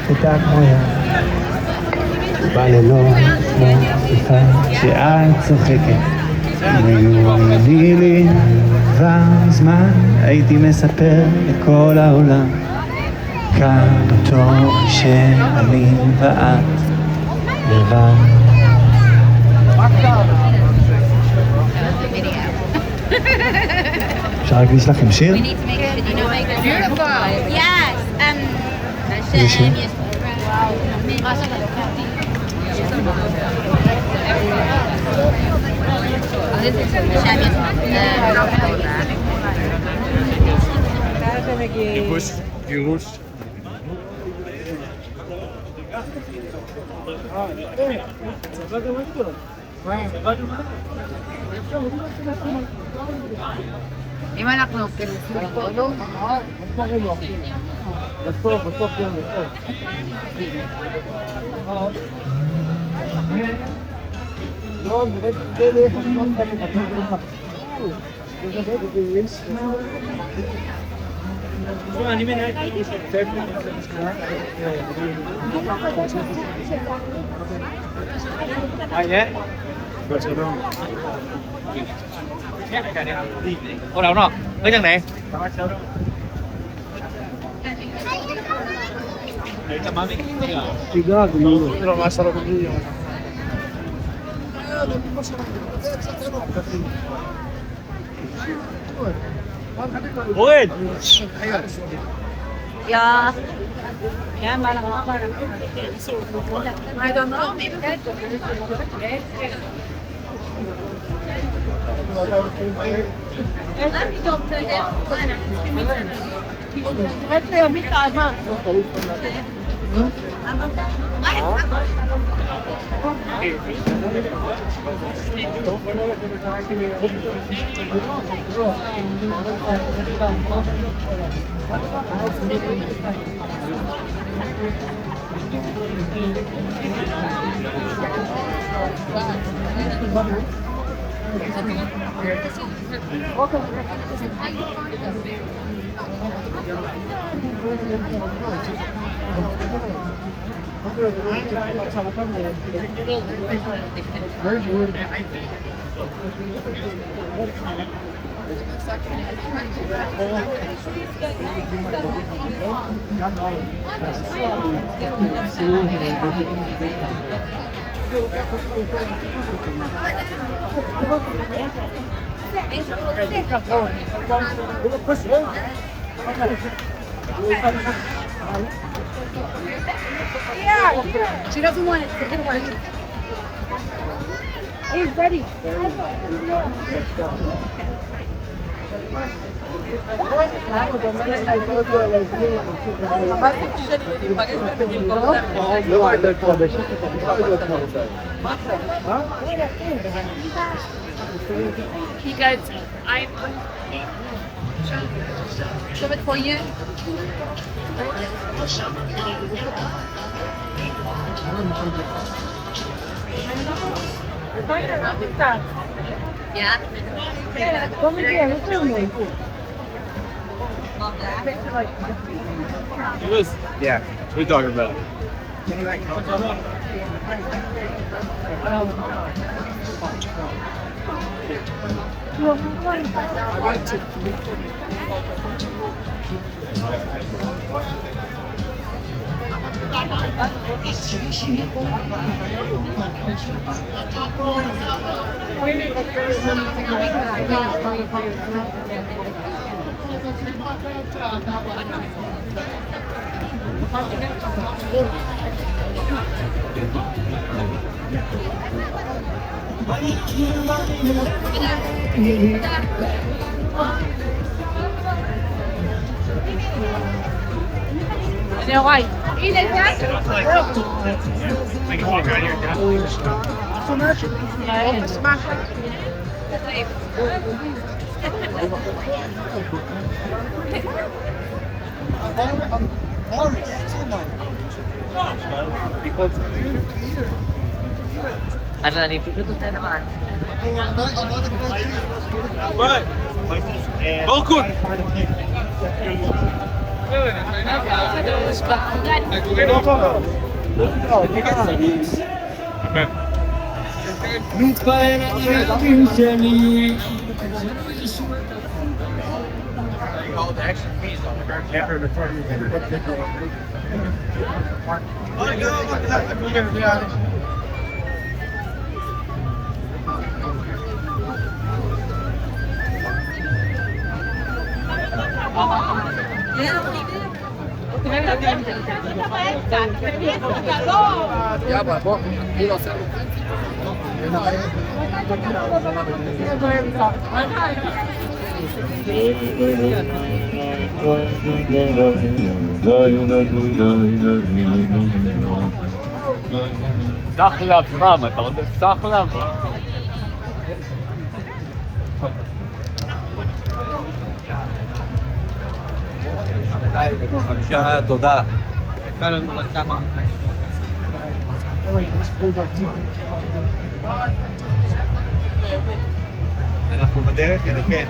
הייתה כמו בלילות מוסיפה שאת צוחקת מיוני לי כבר מזמן הייתי מספר לכל העולם כמה טוב שאני ואת לבד אפשר להקדיש לכם שיר? איזה שיר? גירוש אם אנחנו בסוף יום אני מנהל Ô đâu nó? Lấy chân này. Ôi. Yeah. Yeah, I don't know. Yeah, she doesn't want it. She didn't want it. He's ready. He goes, I shove it for you. Yeah. Yeah. What are you talking about? They're white. Eat it, Dad. Ano na nipipindot na naman. Balkon! סחלב, מה? אתה רוצה סחלב? בבקשה, תודה. אנחנו בדרך, כן.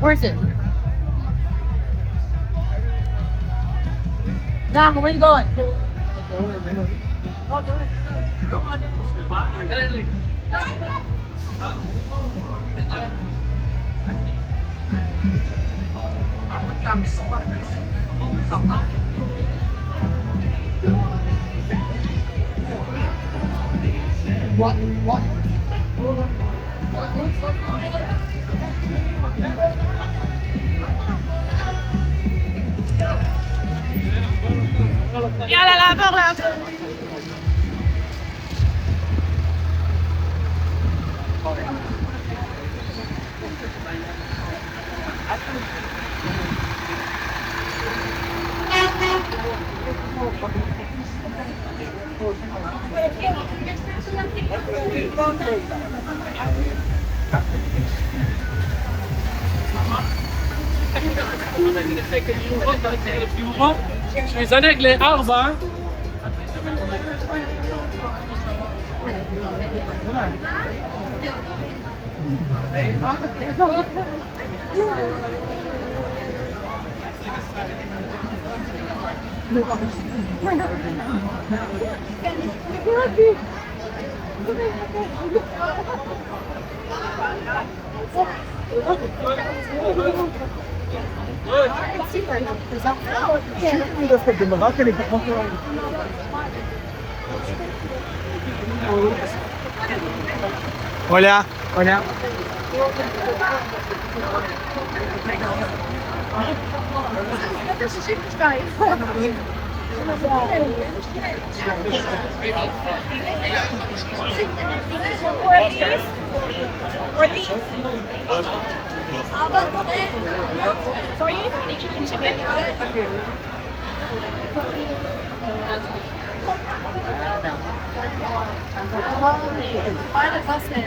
Where's it? Dom, where you going? What? יאללה, לעבור. שיזנק לארבע. Hola. Hola. Find a bus there.